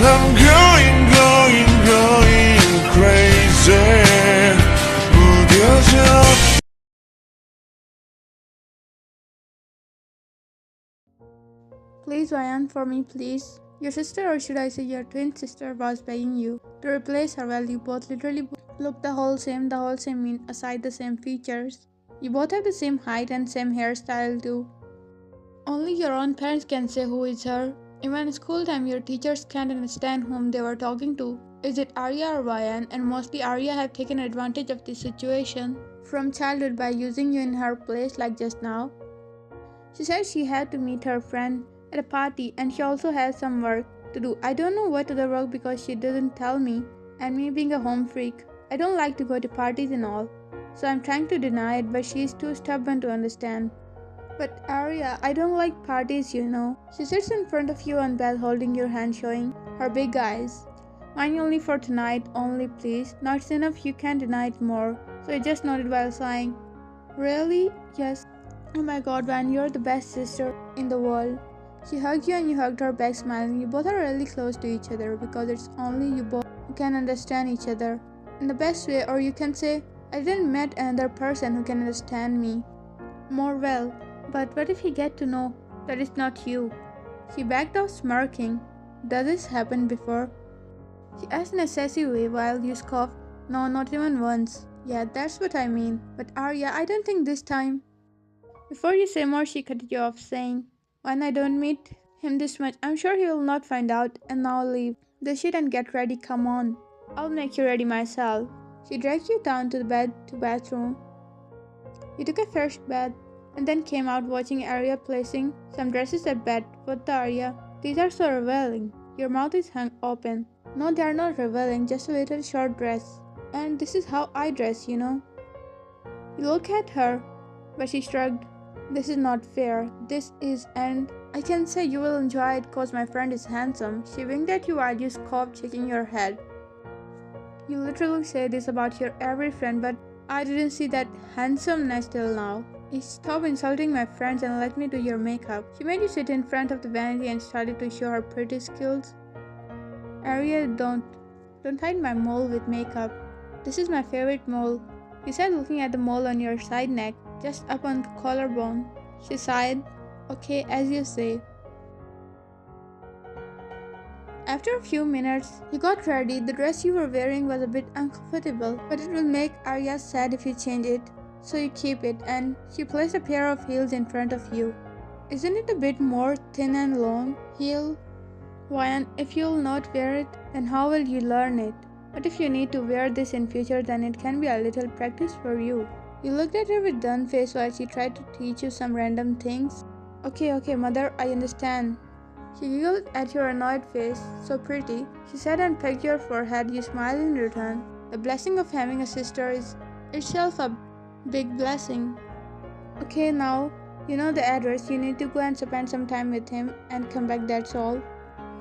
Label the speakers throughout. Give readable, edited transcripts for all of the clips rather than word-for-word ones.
Speaker 1: I'm going crazy. 무뎌져.
Speaker 2: Please, Ryan, for me, please. Your sister, or should I say your twin sister, was begging you to replace her. Well, you both literally look the whole same mean aside the same features. You both have the same height and same hairstyle too. Only your own parents can say who is her. Even in school time, your teachers can't understand whom they were talking to. Is it Aria or Ryan? And mostly Aria have taken advantage of this situation from childhood by using you in her place like just now. She said she had to meet her friend at a party and she also has some work to do. I don't know what other work because she didn't tell me, and me being a home freak, I don't like to go to parties and all. So I'm trying to deny it, but she's too stubborn to understand. But Aria, I don't like parties, you know. She sits in front of you on bed holding your hand showing her big eyes. Mine only for tonight, only please. Now it's enough, you can't deny it more. So I just nodded while sighing. Really? Yes. Oh my god, Van, you're the best sister in the world. She hugged you and you hugged her back smiling. You both are really close to each other because it's only you both who can understand each other in the best way, or you can say, I didn't met another person who can understand me more well. But what if he get to know that it's not you? She backed off smirking. Does this happen before? She asked in a sassy way while you scoffed. No, not even once. Yeah, that's what I mean. But Arya, I don't think this time. Before you say more, she cut you off, saying, when I don't meet him this much, I'm sure he will not find out, and now leave the shit and get ready, come on. I'll make you ready myself. She dragged you down to the bathroom. You took a fresh bath, and then came out watching Aria placing some dresses at bed. What the Aria? These are so revealing. Your mouth is hung open. No, they are not revealing, just a little short dress. And this is how I dress, you know. You look at her, but she shrugged. This is not fair. This is, and I can say you will enjoy it cause my friend is handsome. She winked at you while you scoffed, shaking your head. You literally say this about your every friend, but I didn't see that handsomeness till now. Stop insulting my friends and let me do your makeup. She made you sit in front of the vanity and started to show her pretty skills. Aria, don't hide my mole with makeup. This is my favorite mole. You said, looking at the mole on your side neck, just up on the collarbone. She sighed. Okay, as you say. After a few minutes, you got ready. The dress you were wearing was a bit uncomfortable, but it will make Arya sad if you change it. So you keep it, and she placed a pair of heels in front of you. Isn't it a bit more thin and long? Heel? Why, and if you'll not wear it, then how will you learn it? But if you need to wear this in future, then it can be a little practice for you. You looked at her with done face while she tried to teach you some random things. Okay, mother, I understand. She giggled at your annoyed face. So pretty. She said and pecked your forehead. You smiled in return. The blessing of having a sister is itself a big blessing. Okay, now, you know the address. You need to go and spend some time with him and come back, that's all.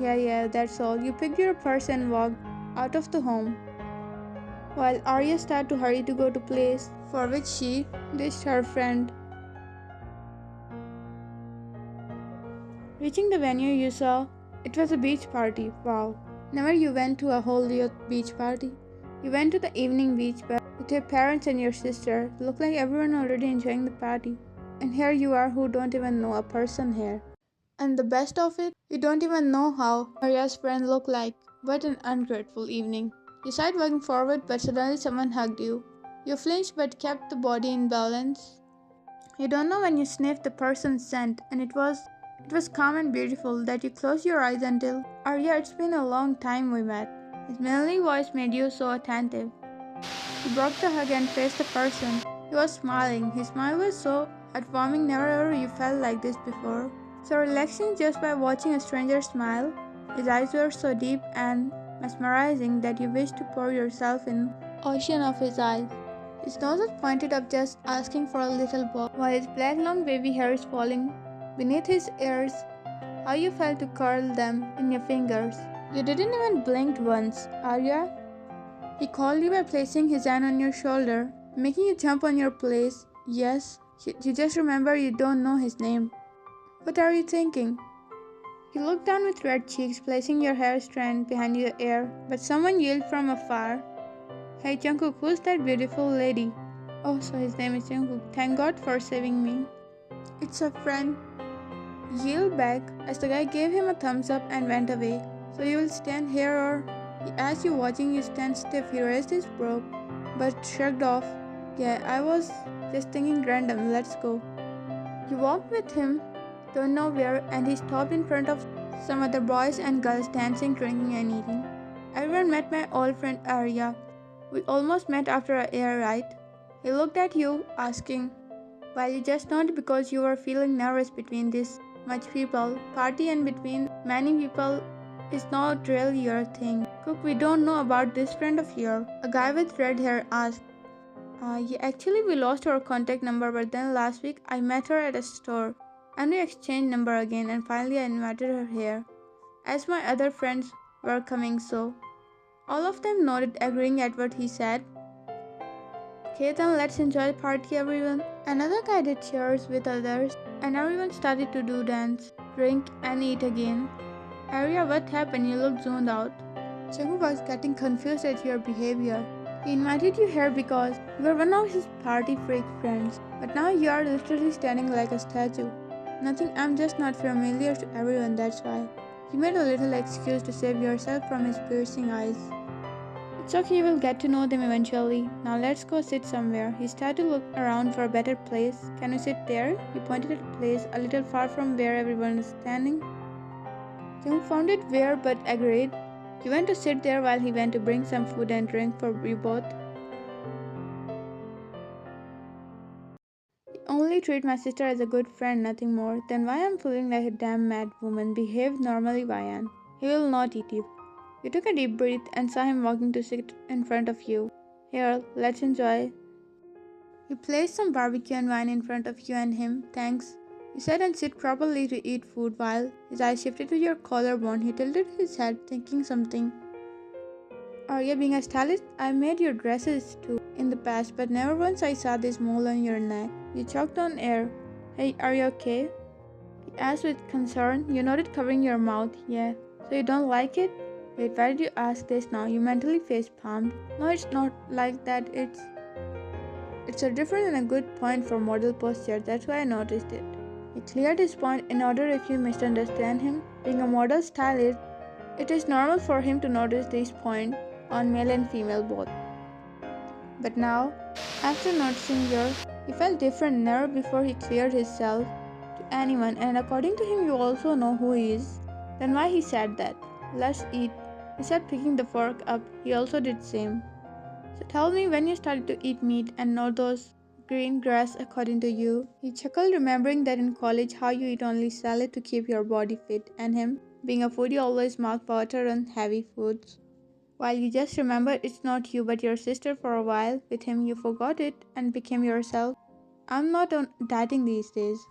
Speaker 2: Yeah, that's all. You picked your purse and walked out of the home, while Arya started to hurry to go to place for which she ditched her friend. Reaching the venue, you saw it was a beach party. Wow. Never you went to a whole youth beach party. You went to the evening beach bar with your parents and your sister. It looked like everyone already enjoying the party. And here you are who don't even know a person here. And the best of it, you don't even know how Arya's friend looked like. What an ungrateful evening. You started walking forward, but suddenly someone hugged you. You flinched but kept the body in balance. You don't know when you sniffed the person's scent, and it was calm and beautiful that you closed your eyes until, Arya, it's been a long time we met. His manly voice made you so attentive. You broke the hug and faced the person. He was smiling. His smile was so heartwarming, never ever you felt like this before. So relaxing just by watching a stranger smile. His eyes were so deep and mesmerizing that you wished to pour yourself in the ocean of his eyes. His nose was pointed up, just asking for a little bob, while his black long wavy hair is falling beneath his ears. How you felt to curl them in your fingers. You didn't even blink once, Arya. He called you by placing his hand on your shoulder, making you jump on your place. Yes, you just remember you don't know his name. What are you thinking? You look down with red cheeks, placing your hair strand behind your ear, but someone yelled from afar, "Hey Jungkook, who's that beautiful lady?" "Oh, so his name is Jungkook. Thank God for saving me." "It's a friend," he yelled back as the guy gave him a thumbs up and went away. "So you will stand here or?" He asked you, watching you stand stiff. He raised his brow, but shrugged off. "Yeah, I was just thinking random, let's go." You walked with him, don't know where, and he stopped in front of some other boys and girls dancing, drinking, and eating. "Everyone met my old friend Aria. We almost met after a year, right?" He looked at you, asking, while you just nodded because you were feeling nervous between this much people. Party and between many people is not really your thing. "Cook, we don't know about this friend of yours," a guy with red hair asked. Yeah, actually we lost our contact number, but then last week I met her at a store and we exchanged number again, and finally I invited her here as my other friends were coming, so all of them nodded, agreeing at what he said. "Okay, then let's enjoy the party, everyone." Another guy did cheers with others, and everyone started to do dance, drink, and eat again. "Aria, what happened? You look zoned out." Jungkook was getting confused at your behavior. He invited you here because you were one of his party freak friends, but now you are literally standing like a statue. "Nothing, I'm just not familiar to everyone, that's why." You made a little excuse to save yourself from his piercing eyes. "It's okay, we'll get to know them eventually. Now let's go sit somewhere." He started to look around for a better place. "Can we sit there?" He pointed at a place a little far from where everyone was standing. Jung found it weird but agreed. You went to sit there while he went to bring some food and drink for you both. "You only treat my sister as a good friend, nothing more." "Then why I'm feeling like a damn mad woman? Behave normally, Vian. He will not eat you." You took a deep breath and saw him walking to sit in front of you. "Here, let's enjoy." He placed some barbecue and wine in front of you and him. "Thanks." He said and sit properly to eat food while his eyes shifted to your collarbone. He tilted his head, thinking something. "Arya, being a stylist, I made your dresses too in the past, but never once I saw this mole on your neck." You choked on air. "Hey, are you okay?" He asked with concern. You nodded, covering your mouth. "Yeah." "So you don't like it?" "Wait, why did you ask this now?" You mentally face palmed. "No, it's not like that. It's a different and a good point for model posture. That's why I noticed it." He cleared his point in order if you misunderstand him. Being a model stylist, it is normal for him to notice these points on male and female both. But now, after noticing he felt different. Never before he cleared himself to anyone, and according to him you also know who he is. Then why he said that? "Let's eat," he said, picking the fork up. He also did same. "So tell me when you started to eat meat and not those green grass according to you." He chuckled, remembering that in college how you eat only salad to keep your body fit, and him, being a foodie, always mouth butter and heavy foods. While you just remembered it's not you but your sister for a while, with him you forgot it and became yourself. "I'm not on dieting these days."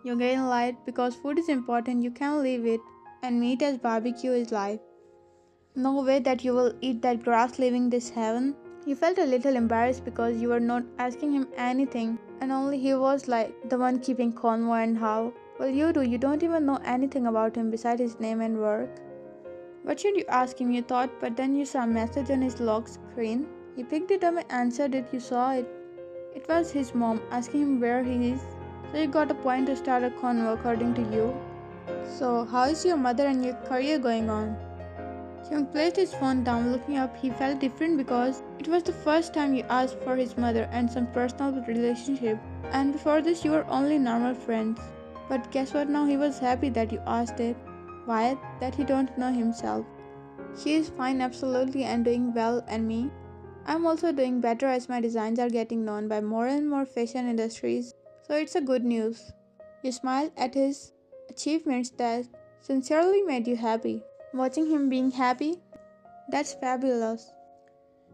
Speaker 2: You again lied. "Because food is important, you can't leave it, and meat as barbecue is life. No way that you will eat that grass leaving this heaven." You felt a little embarrassed because you were not asking him anything, and only he was like the one keeping convoy. "And how?" "Well, you do. You don't even know anything about him beside his name and work." What should you ask him, you thought, but then you saw a message on his lock screen. He picked it up and answered it. You saw it. It was his mom asking him where he is. So you got a point to start a convo according to you. "So, how is your mother and your career going on?" Jung placed his phone down. Looking up, he felt different because it was the first time you asked for his mother and some personal relationship, and before this you were only normal friends. But guess what, now he was happy that you asked it. Why? That he don't know himself. "She is fine, absolutely, and doing well, and me? I'm also doing better as my designs are getting known by more and more fashion industries, so it's a good news." You smiled at his achievements that sincerely made you happy. Watching him being happy? That's fabulous.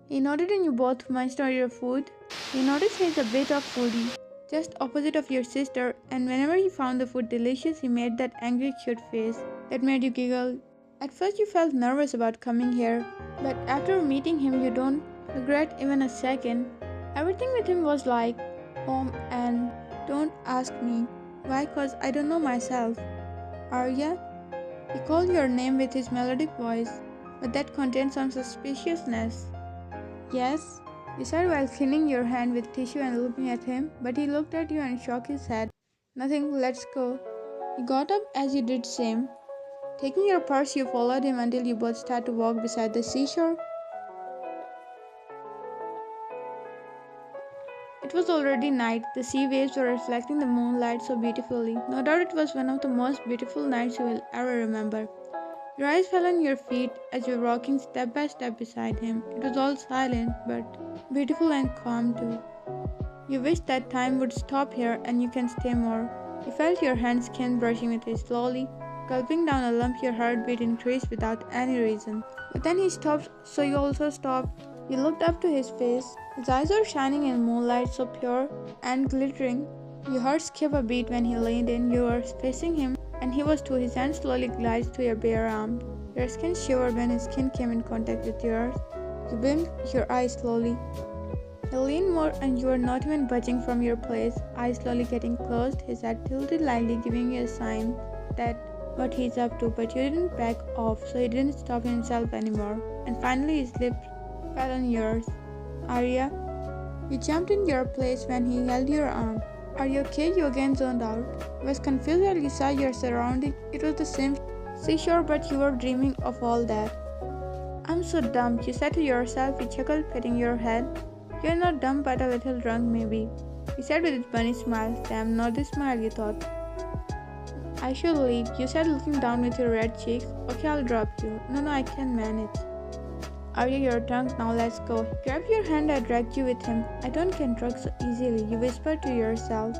Speaker 2: He nodded and you both munched on your food. You noticed he's a bit of foodie, just opposite of your sister, and whenever he found the food delicious he made that angry cute face that made you giggle. At first you felt nervous about coming here, but after meeting him you don't regret even a second. Everything with him was like home, and don't ask me why, cause I don't know myself. "Arya?" He called your name with his melodic voice, but that contained some suspiciousness. Yes, you said while cleaning your hand with tissue and looking at him, but he looked at you and shook his head. Nothing, let's go. He got up as you did same. Taking your purse, you followed him until you both started to walk beside the seashore. It was already night. The sea waves were reflecting the moonlight so beautifully. No doubt it was one of the most beautiful nights you will ever remember. Your eyes fell on your feet as you were walking step by step beside him. It was all silent, but beautiful and calm too. You wished that time would stop here and you can stay more. You felt your hand skin brushing with it slowly, gulping down a lump. Your heartbeat increased without any reason. But then he stopped, so you also stopped. You looked up to his face. His eyes were shining in moonlight, so pure and glittering. Your heart skipped a beat when he leaned in. You were facing him, and he was too. His hand slowly glided to your bare arm. Your skin shivered when his skin came in contact with yours. You blinked your eyes slowly. He leaned more, and you were not even budging from your place. Eyes slowly getting closed, his head tilted lightly, giving you a sign that what he's up to, but you didn't back off, so he didn't stop himself anymore. And finally his lips fell on yours. Aria, you jumped in your place when he held your arm. Are you okay? You again zoned out. You was confused while you saw your surroundings. It was the same seashore, but you were dreaming of all that. I'm so dumb, you said to yourself. You chuckled, patting your head. You're not dumb, but a little drunk maybe. He said with his bunny smile. Damn, not this smile, you thought. I should leave, you said, looking down with your red cheeks. Okay, I'll drop you. No, I can manage. Aria, you're drunk, now let's go. He grabbed your hand and dragged you with him. I don't get drunk so easily, you whispered to yourself.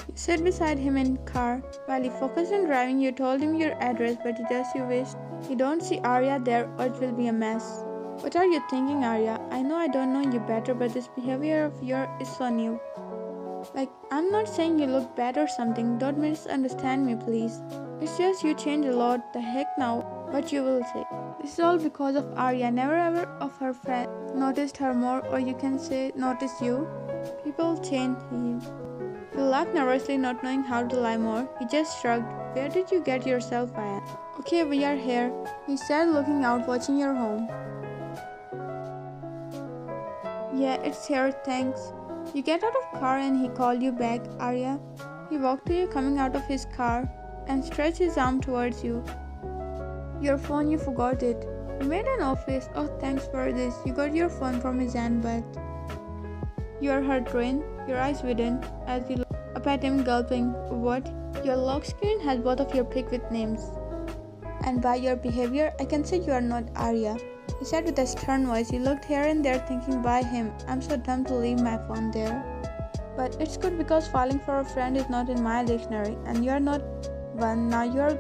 Speaker 2: You sat beside him in the car. While he focused on driving, you told him your address, but you wished you don't see Aria there or it will be a mess. What are you thinking, Aria? I know I don't know you better, but this behavior of yours is so new. Like, I'm not saying you look bad or something, don't misunderstand me please. It's just you changed a lot, the heck now, what you will say. This is all because of Aria, never ever of her friend noticed her more, or you can say noticed you. People change. He laughed nervously, not knowing how to lie more. He just shrugged. Where did you get yourself at? Okay, we are here, he said, looking out, watching your home. Yeah, it's here, thanks. You get out of car and he called you back, Aria. He walked to you coming out of his car and stretched his arm towards you. Your phone, you forgot it. You made an office. Oh, thanks for this. You got your phone from his hand, but you are her twin. Your eyes widened as you looked up at him, gulping. What? Your lock screen has both of your pic with names. And by your behavior, I can say you are not Aria. He said with a stern voice. You looked here and there, thinking by him. I'm so dumb to leave my phone there. But it's good because falling for a friend is not in my dictionary, and you are not one. Now you're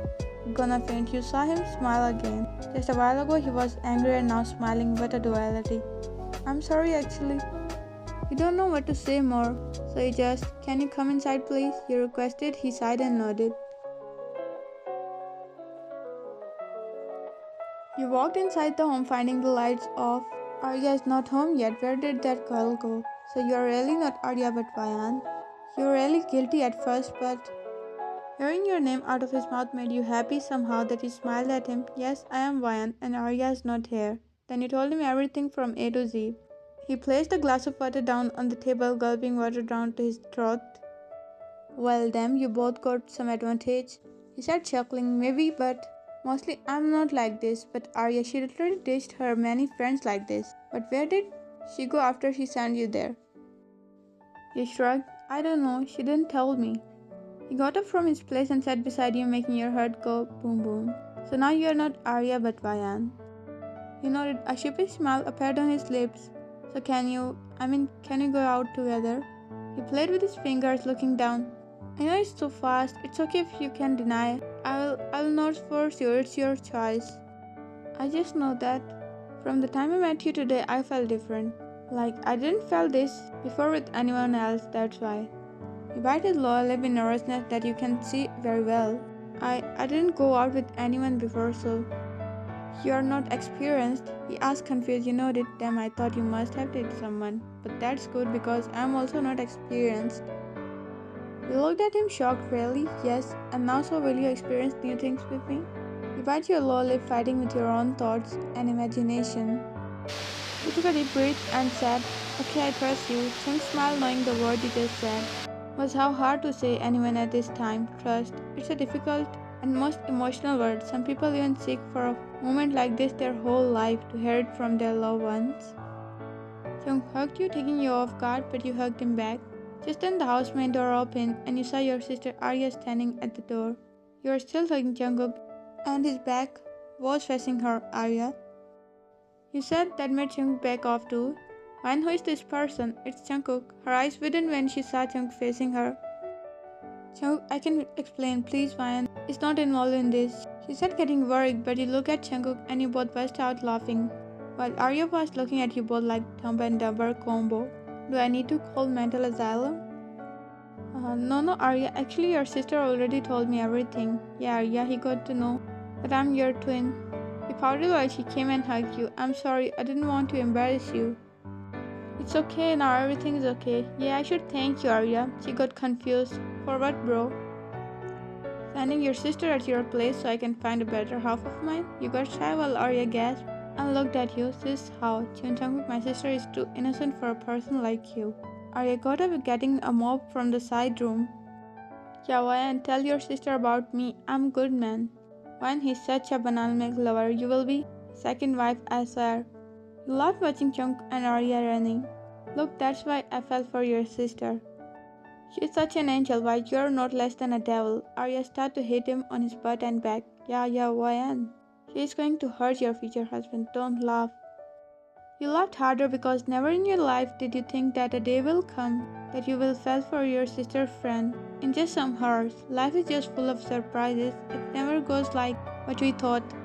Speaker 2: gonna faint. You saw him smile again. Just a while ago he was angry and now smiling. What a duality. I'm sorry actually. You don't know what to say more, so you just, can you come inside please? You requested. He sighed and nodded. You walked inside the home, finding the lights off. Aria is not home yet. Where did that girl go? So you are really not Aria but Vayan. You were really guilty at first, but hearing your name out of his mouth made you happy somehow that you smiled at him. Yes, I am Vayan and Aria is not here. Then you told him everything from A to Z. He placed a glass of water down on the table, gulping water down to his throat. Well, damn, you both got some advantage. He said, chuckling. Maybe, but mostly I'm not like this. But Aria, she literally ditched her many friends like this. But where did she go after she sent you there? He shrugged. I don't know, she didn't tell me. He got up from his place and sat beside you, making your heart go boom boom. So now you are not Aria but Vayan. He nodded. A sheepish smile appeared on his lips. So can you go out together? He played with his fingers, looking down. I know it's too fast. It's okay if you can deny. I'll not force you. It's your choice. I just know that from the time I met you today, I felt different. Like I didn't feel this before with anyone else, that's why. He bit his lower lip in nervousness that you can see very well. I didn't go out with anyone before, so you are not experienced? He asked, confused. You nodded. Damn, I thought you must have dated someone. But that's good because I'm also not experienced. You looked at him shocked. Really? Yes. And now so will you experience new things with me? You bite your lower lip, fighting with your own thoughts and imagination. He took a deep breath and said, "Okay, I trust you." Chung smiled, knowing the word he just said was how hard to say anyone at this time. Trust. It's a difficult and most emotional word. Some people even seek for a moment like this their whole life to hear it from their loved ones. Chung hugged you, taking you off guard, but you hugged him back. Just then the housemaid door opened and you saw your sister Aria standing at the door. You were still hugging Jungkook and his back was facing her, Aria. You said that made Jungkook back off too. "Man, who is this person?" "It's Jungkook." Her eyes widened when she saw Jungkook facing her. "Jungkook, I can explain, please, Ryan is not involved in this," she said, getting worried, but you looked at Jungkook and you both burst out laughing, while Arya was looking at you both like Dumb and Dumber combo. "Do I need to call mental asylum?" No, Arya. Actually, your sister already told me everything." "Yeah, Arya, he got to know that I'm your twin." You pouted while she came and hugged you. "I'm sorry, I didn't want to embarrass you." "It's okay, now everything is okay." "Yeah, I should thank you, Aria." She got confused. "For what, bro?" "Sending your sister at your place so I can find a better half of mine." You got shy while Aria gasped and looked at you. "Sis, how?" "Jungkook, my sister is too innocent for a person like you." Aria got up, getting a mop from the side room. "Yeah, why, and tell your sister about me. I'm good, man." "When he's such a banana milk lover, you will be second wife, I swear." You laughed watching Jungkook and Aria running. "Look, that's why I fell for your sister. She's such an angel, why you're not less than a devil." Arya started to hit him on his butt and back. Yeah, Wayan. She's going to hurt your future husband. Don't laugh." You laughed harder because never in your life did you think that a day will come that you will fall for your sister's friend in just some hours. Life is just full of surprises. It never goes like what we thought.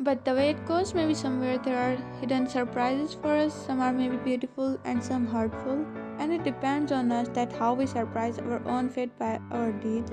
Speaker 2: But the way it goes, maybe somewhere there are hidden surprises for us. Some are maybe beautiful and some hurtful. And it depends on us that how we surprise our own fate by our deeds.